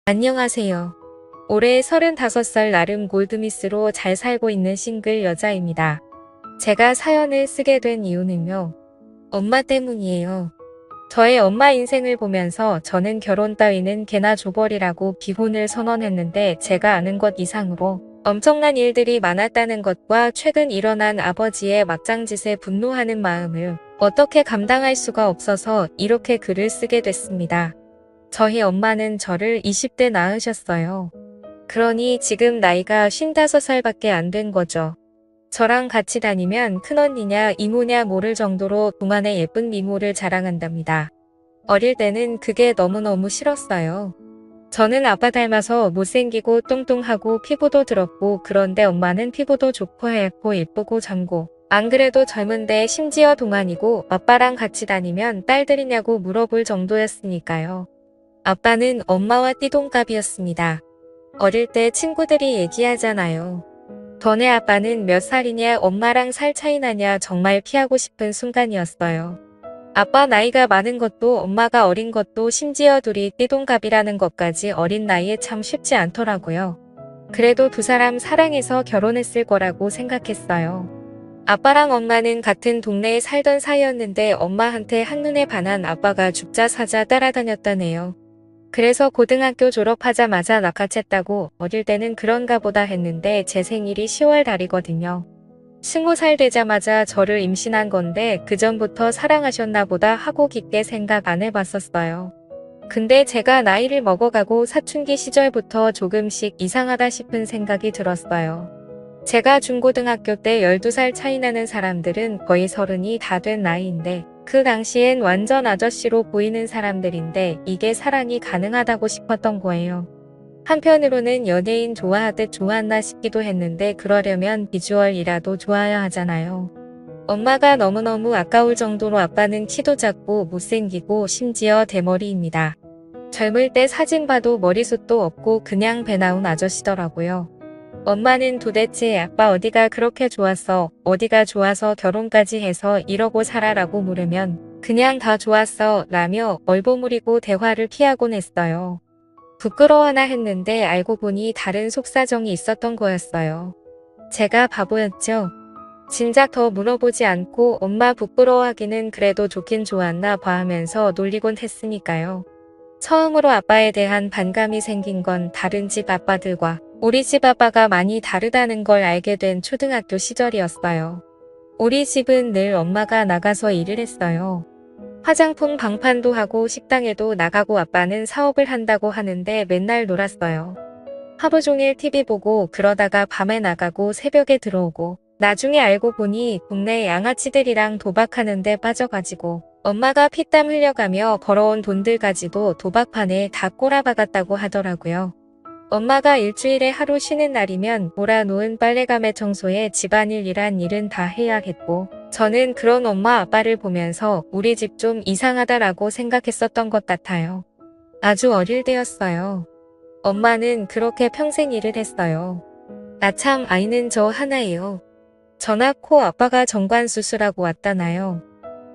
안녕하세요. 올해 35살 나름 골드미스로 잘 살고 있는 싱글 여자입니다. 제가 사연을 쓰게 된 이유는요. 엄마 때문이에요. 저의 엄마 인생을 보면서 저는 결혼 따위는 개나 줘버리라고 비혼을 선언했는데 제가 아는 것 이상으로 엄청난 일들이 많았다는 것과 최근 일어난 아버지의 막장짓에 분노하는 마음을 어떻게 감당할 수가 없어서 이렇게 글을 쓰게 됐습니다. 저희 엄마는 저를 20대 낳으셨어요. 그러니 지금 나이가 55살밖에 안 된 거죠. 저랑 같이 다니면 큰언니냐 이모냐 모를 정도로 동안의 예쁜 미모를 자랑한답니다. 어릴 때는 그게 너무너무 싫었어요. 저는 아빠 닮아서 못생기고 뚱뚱하고 피부도 더럽고 그런데 엄마는 피부도 좋고 하얗고 예쁘고 젊고 안 그래도 젊은데 심지어 동안이고 아빠랑 같이 다니면 딸들이냐고 물어볼 정도였으니까요. 아빠는 엄마와 띠동갑이었습니다. 어릴 때 친구들이 얘기하잖아요. 너네 아빠는 몇 살이냐 엄마랑 살 차이 나냐 정말 피하고 싶은 순간이었어요. 아빠 나이가 많은 것도 엄마가 어린 것도 심지어 둘이 띠동갑이라는 것까지 어린 나이에 참 쉽지 않더라고요. 그래도 두 사람 사랑해서 결혼했을 거라고 생각했어요. 아빠랑 엄마는 같은 동네에 살던 사이였는데 엄마한테 한눈에 반한 아빠가 죽자 사자 따라다녔다네요. 그래서 고등학교 졸업하자마자 낚아챘다고 어릴 때는 그런가 보다 했는데 제 생일이 10월 달이거든요. 20살 되자마자 저를 임신한 건데 그전부터 사랑하셨나 보다 하고 깊게 생각 안 해봤었어요. 근데 제가 나이를 먹어가고 사춘기 시절부터 조금씩 이상하다 싶은 생각이 들었어요. 제가 중고등학교 때 12살 차이 나는 사람들은 거의 30이 다 된 나이인데 그 당시엔 완전 아저씨로 보이는 사람들인데 이게 사랑이 가능하다고 싶었던 거예요. 한편으로는 연예인 좋아하듯 좋았나 싶기도 했는데 그러려면 비주얼이라도 좋아야 하잖아요. 엄마가 너무너무 아까울 정도로 아빠는 키도 작고 못생기고 심지어 대머리입니다. 젊을 때 사진 봐도 머리숱도 없고 그냥 배 나온 아저씨더라고요. 엄마는 도대체 아빠 어디가 그렇게 좋았어? 어디가 좋아서 결혼까지 해서 이러고 살아라고 물으면 그냥 다 좋았어 라며 얼버무리고 대화를 피하곤 했어요. 부끄러워하나 했는데 알고 보니 다른 속사정이 있었던 거였어요. 제가 바보였죠. 진작 더 물어보지 않고 엄마 부끄러워하기는 그래도 좋긴 좋았나 봐 하면서 놀리곤 했으니까요. 처음으로 아빠에 대한 반감이 생긴 건 다른 집 아빠들과 우리 집 아빠가 많이 다르다는 걸 알게 된 초등학교 시절이었어요. 우리 집은 늘 엄마가 나가서 일을 했어요. 화장품 방판도 하고 식당에도 나가고 아빠는 사업을 한다고 하는데 맨날 놀았어요. 하루 종일 TV 보고 그러다가 밤에 나가고 새벽에 들어오고 나중에 알고 보니 동네 양아치들이랑 도박하는데 빠져가지고 엄마가 피땀 흘려가며 벌어온 돈들 가지고 도박판에 다 꼬라박았다고 하더라고요. 엄마가 일주일에 하루 쉬는 날이면 몰아놓은 빨래감에 청소에 집안일이란 일은 다 해야 했고 저는 그런 엄마 아빠를 보면서 우리 집 좀 이상하다라고 생각했었던 것 같아요. 아주 어릴 때였어요. 엄마는 그렇게 평생 일을 했어요. 나 참 아이는 저 하나예요. 저나 코 아빠가 정관 수술하고 왔다나요.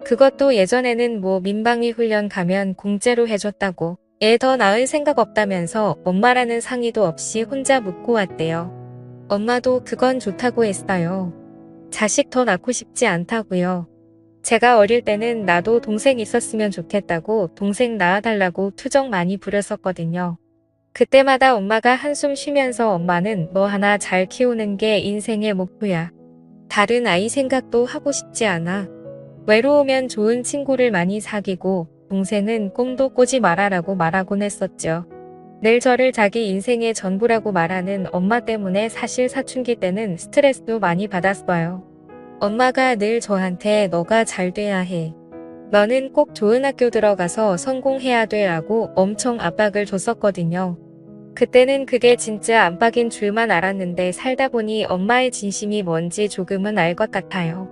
그것도 예전에는 뭐 민방위 훈련 가면 공짜로 해줬다고 애 더 낳을 생각 없다면서 엄마라는 상의도 없이 혼자 묻고 왔대요. 엄마도 그건 좋다고 했어요. 자식 더 낳고 싶지 않다고요. 제가 어릴 때는 나도 동생 있었으면 좋겠다고 동생 낳아달라고 투정 많이 부렸었거든요. 그때마다 엄마가 한숨 쉬면서 엄마는 너 하나 잘 키우는 게 인생의 목표야. 다른 아이 생각도 하고 싶지 않아. 외로우면 좋은 친구를 많이 사귀고 동생은 꿈도 꾸지 말아라고 말하곤 했었죠. 늘 저를 자기 인생의 전부라고 말하는 엄마 때문에 사실 사춘기 때는 스트레스도 많이 받았어요. 엄마가 늘 저한테 너가 잘 돼야 해. 너는 꼭 좋은 학교 들어가서 성공해야 돼 라고 엄청 압박을 줬었거든요. 그때는 그게 진짜 압박인 줄만 알았는데 살다 보니 엄마의 진심이 뭔지 조금은 알 것 같아요.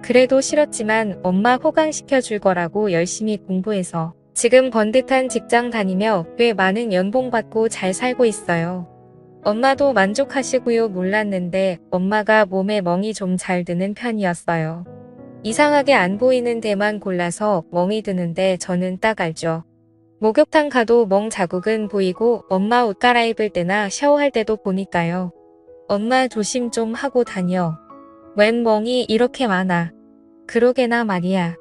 그래도 싫었지만 엄마 호강시켜 줄 거라고 열심히 공부해서 지금 번듯한 직장 다니며 꽤 많은 연봉 받고 잘 살고 있어요. 엄마도 만족하시고요. 몰랐는데 엄마가 몸에 멍이 좀 잘 드는 편이었어요. 이상하게 안 보이는 데만 골라서 멍이 드는데 저는 딱 알죠. 목욕탕 가도 멍 자국은 보이고 엄마 옷 갈아입을 때나 샤워할 때도 보니까요. 엄마 조심 좀 하고 다녀. 웬 멍이 이렇게 많아. 그러게나 말이야.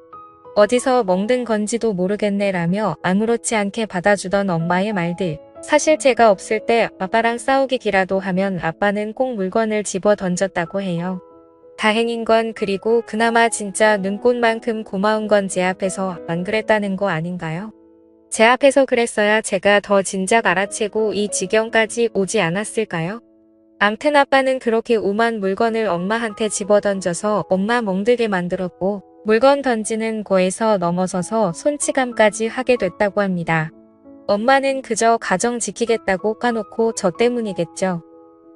어디서 멍든 건지도 모르겠네라며 아무렇지 않게 받아주던 엄마의 말들. 사실 제가 없을 때 아빠랑 싸우기라도 하면 아빠는 꼭 물건을 집어 던졌다고 해요. 다행인 건 그리고 그나마 진짜 눈꽃만큼 고마운 건 제 앞에서 안 그랬다는 거 아닌가요? 제 앞에서 그랬어야 제가 더 진작 알아채고 이 지경까지 오지 않았을까요? 암튼 아빠는 그렇게 오만 물건을 엄마한테 집어던져서 엄마 멍들게 만들었고 물건 던지는 거에서 넘어서서 손찌감까지 하게 됐다고 합니다. 엄마는 그저 가정 지키겠다고 까놓고 저 때문이겠죠.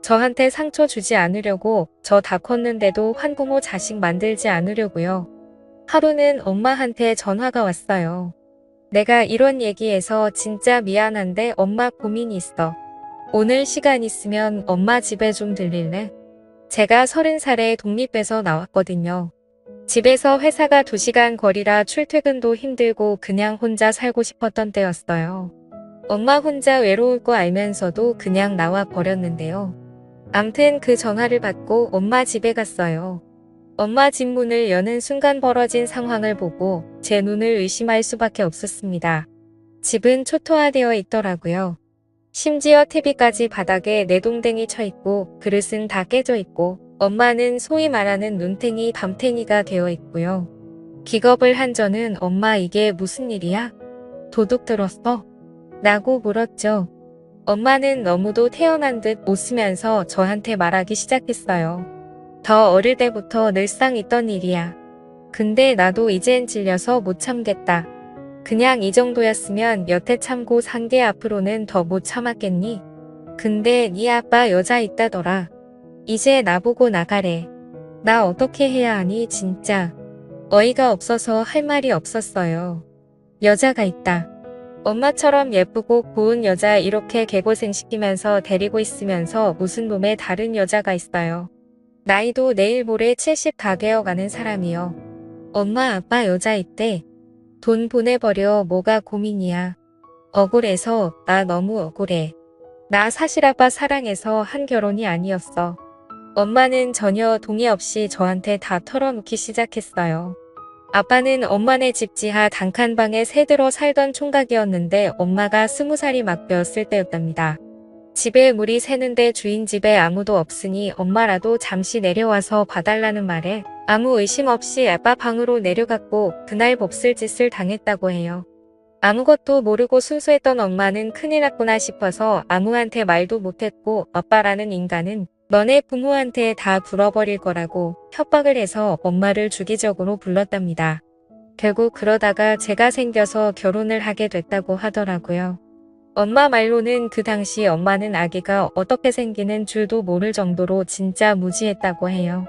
저한테 상처 주지 않으려고 저 다 컸는데도 한부모 자식 만들지 않으려고요. 하루는 엄마한테 전화가 왔어요. 내가 이런 얘기해서 진짜 미안한데 엄마 고민이 있어. 오늘 시간 있으면 엄마 집에 좀 들릴래? 제가 30살에 독립해서 나왔거든요. 집에서 회사가 2시간 거리라 출퇴근도 힘들고 그냥 혼자 살고 싶었던 때였어요. 엄마 혼자 외로울 거 알면서도 그냥 나와 버렸는데요. 암튼 그 전화를 받고 엄마 집에 갔어요. 엄마 집 문을 여는 순간 벌어진 상황을 보고 제 눈을 의심할 수밖에 없었습니다. 집은 초토화되어 있더라고요. 심지어 TV까지 바닥에 내동댕이 쳐있고 그릇은 다 깨져있고 엄마는 소위 말하는 눈탱이 밤탱이가 되어 있고요. 기겁을 한 저는 엄마 이게 무슨 일이야? 도둑 들었어? 라고 물었죠. 엄마는 너무도 태어난 듯 웃으면서 저한테 말하기 시작했어요. 더 어릴 때부터 늘상 있던 일이야. 근데 나도 이젠 질려서 못 참겠다. 그냥 이 정도였으면 여태 참고 산 게 앞으로는 더 못 참았겠니? 근데 네 아빠 여자 있다더라. 이제 나보고 나가래. 나 어떻게 해야 하니 진짜. 어이가 없어서 할 말이 없었어요. 여자가 있다. 엄마처럼 예쁘고 고운 여자 이렇게 개고생시키면서 데리고 있으면서 무슨 놈의 다른 여자가 있어요. 나이도 내일 모레 70 다 되어가는 사람이요. 엄마 아빠 여자 있대. 돈 보내버려 뭐가 고민이야. 억울해서 나 너무 억울해. 나 사실 아빠 사랑해서 한 결혼이 아니었어. 엄마는 전혀 동의 없이 저한테 다 털어놓기 시작했어요. 아빠는 엄마네 집 지하 단칸방에 새들어 살던 총각이었는데 엄마가 20살이 막 되었을 때였답니다. 집에 물이 새는데 주인 집에 아무도 없으니 엄마라도 잠시 내려와서 봐달라는 말에 아무 의심 없이 아빠 방으로 내려갔고 그날 몹쓸 짓을 당했다고 해요. 아무것도 모르고 순수했던 엄마는 큰일 났구나 싶어서 아무한테 말도 못했고 아빠라는 인간은 너네 부모한테 다 불어버릴 거라고 협박을 해서 엄마를 주기적으로 불렀답니다. 결국 그러다가 제가 생겨서 결혼을 하게 됐다고 하더라고요. 엄마 말로는 그 당시 엄마는 아기가 어떻게 생기는 줄도 모를 정도로 진짜 무지했다고 해요.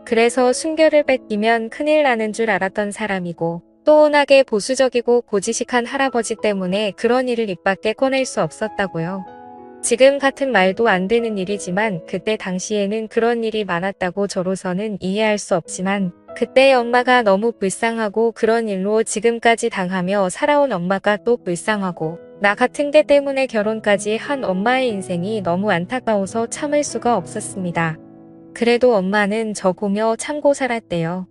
그래서 순결을 뺏기면 큰일 나는 줄 알았던 사람이고 또 워낙에 보수적이고 고지식한 할아버지 때문에 그런 일을 입 밖에 꺼낼 수 없었다고요. 지금 같은 말도 안 되는 일이지만 그때 당시에는 그런 일이 많았다고 저로서는 이해할 수 없지만 그때 엄마가 너무 불쌍하고 그런 일로 지금까지 당하며 살아온 엄마가 또 불쌍하고 나 같은 게 때문에 결혼까지 한 엄마의 인생이 너무 안타까워서 참을 수가 없었습니다. 그래도 엄마는 저 보며 참고 살았대요.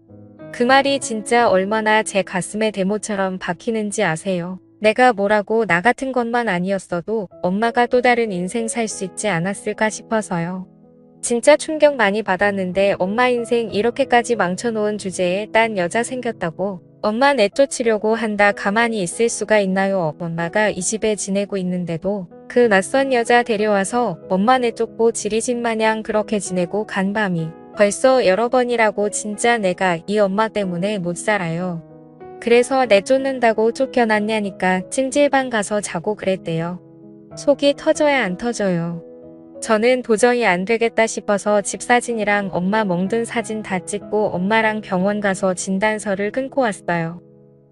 그 말이 진짜 얼마나 제 가슴에 대모처럼 박히는지 아세요? 내가 뭐라고 나 같은 것만 아니었어도 엄마가 또 다른 인생 살 수 있지 않았을까 싶어서요. 진짜 충격 많이 받았는데 엄마 인생 이렇게까지 망쳐놓은 주제에 딴 여자 생겼다고 엄마 내쫓으려고 한다 가만히 있을 수가 있나요? 엄마가 이 집에 지내고 있는데도 그 낯선 여자 데려와서 엄마 내쫓고 지리집 마냥 그렇게 지내고 간 밤이 벌써 여러 번이라고 진짜 내가 이 엄마 때문에 못 살아요. 그래서 내쫓는다고 쫓겨났냐니까 찜질방 가서 자고 그랬대요. 속이 터져야 안 터져요. 저는 도저히 안 되겠다 싶어서 집 사진이랑 엄마 멍든 사진 다 찍고 엄마랑 병원 가서 진단서를 끊고 왔어요.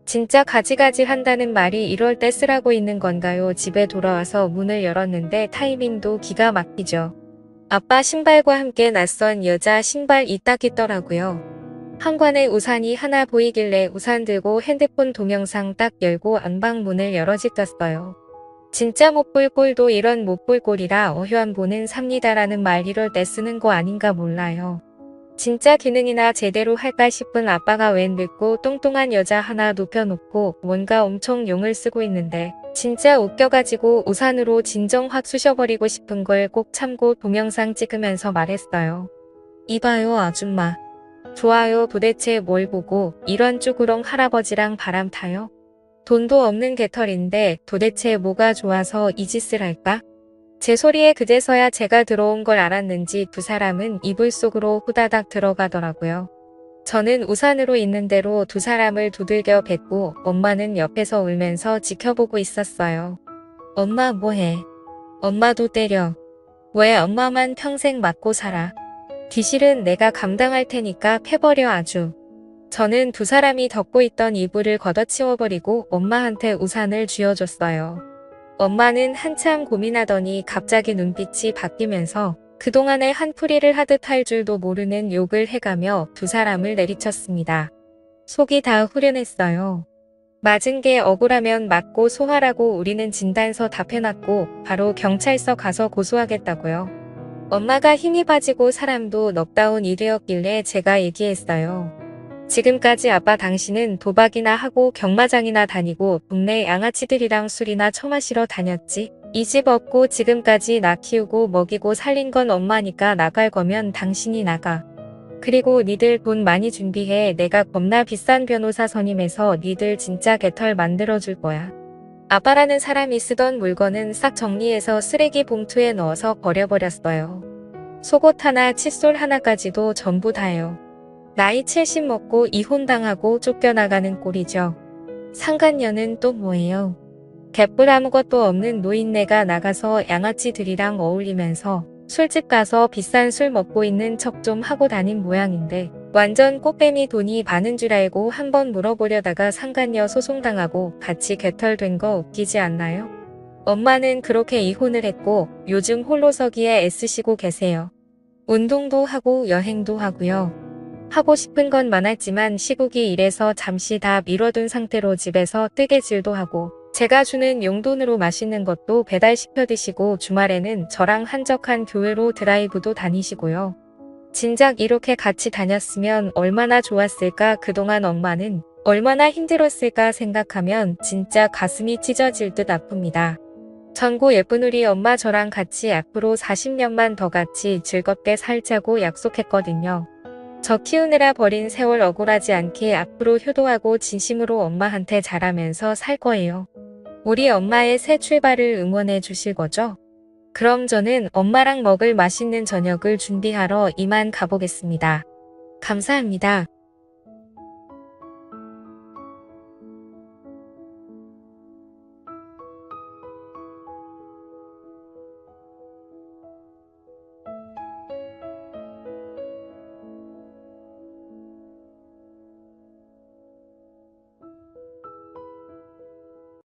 진짜 가지가지 한다는 말이 이럴 때 쓰라고 있는 건가요? 집에 돌아와서 문을 열었는데 타이밍도 기가 막히죠. 아빠 신발과 함께 낯선 여자 신발 이딱 있더라고요. 현관에 우산이 하나 보이길래 우산 들고 핸드폰 동영상 딱 열고 안방문을 열어직갔어요. 진짜 못 볼 꼴도 이런 못 볼 꼴이라 어휴한 보는 삽니다라는 말 이럴 때 쓰는 거 아닌가 몰라요. 진짜 기능이나 제대로 할까 싶은 아빠가 웬 늙고 뚱뚱한 여자 하나 눕혀놓고 뭔가 엄청 용을 쓰고 있는데 진짜 웃겨가지고 우산으로 진정 확 쑤셔버리고 싶은 걸 꼭 참고 동영상 찍으면서 말했어요. 이봐요 아줌마. 좋아요 도대체 뭘 보고 이런 쭈구렁 할아버지랑 바람 타요? 돈도 없는 개털인데 도대체 뭐가 좋아서 이 짓을 할까? 제 소리에 그제서야 제가 들어온 걸 알았는지 두 사람은 이불 속으로 후다닥 들어가더라고요. 저는 우산으로 있는 대로 두 사람을 두들겨 뱉고 엄마는 옆에서 울면서 지켜보고 있었어요. 엄마 뭐해? 엄마도 때려. 왜 엄마만 평생 맞고 살아? 뒤실은 내가 감당할 테니까 패버려 아주. 저는 두 사람이 덮고 있던 이불을 걷어치워버리고 엄마한테 우산을 쥐어줬어요. 엄마는 한참 고민하더니 갑자기 눈빛이 바뀌면서 그동안에 한풀이를 하듯 할 줄도 모르는 욕을 해가며 두 사람을 내리쳤습니다. 속이 다 후련했어요. 맞은 게 억울하면 맞고 소화라고 우리는 진단서 답해놨고 바로 경찰서 가서 고소하겠다고요. 엄마가 힘이 빠지고 사람도 넉다운 일이었길래 제가 얘기했어요. 지금까지 아빠 당신은 도박이나 하고 경마장이나 다니고 동네 양아치들이랑 술이나 처마시러 다녔지. 이 집 없고 지금까지 나 키우고 먹이고 살린 건 엄마니까 나갈 거면 당신이 나가. 그리고 니들 돈 많이 준비해. 내가 겁나 비싼 변호사 선임해서 니들 진짜 개털 만들어줄 거야. 아빠라는 사람이 쓰던 물건은 싹 정리해서 쓰레기 봉투에 넣어서 버려버렸어요. 속옷 하나 칫솔 하나까지도 전부 다요. 나이 70 먹고 이혼당하고 쫓겨나가는 꼴이죠. 상간녀는 또 뭐예요? 개뿔 아무것도 없는 노인네가 나가서 양아치들이랑 어울리면서 술집 가서 비싼 술 먹고 있는 척 좀 하고 다닌 모양인데 완전 꽃뱀이 돈이 많은 줄 알고 한번 물어보려다가 상간녀 소송당하고 같이 개털된 거 웃기지 않나요? 엄마는 그렇게 이혼을 했고 요즘 홀로서기에 애쓰시고 계세요. 운동도 하고 여행도 하고요. 하고 싶은 건 많았지만 시국이 이래서 잠시 다 미뤄둔 상태로 집에서 뜨개질도 하고 제가 주는 용돈으로 맛있는 것도 배달시켜 드시고 주말에는 저랑 한적한 교회로 드라이브도 다니시고요. 진작 이렇게 같이 다녔으면 얼마나 좋았을까. 그동안 엄마는 얼마나 힘들었을까 생각하면 진짜 가슴이 찢어질 듯 아픕니다. 전고 예쁜 우리 엄마 저랑 같이 앞으로 40년만 더 같이 즐겁게 살자고 약속했거든요. 저 키우느라 버린 세월 억울하지 않게 앞으로 효도하고 진심으로 엄마한테 잘하면서 살 거예요. 우리 엄마의 새 출발을 응원해 주실 거죠? 그럼 저는 엄마랑 먹을 맛있는 저녁을 준비하러 이만 가보겠습니다. 감사합니다.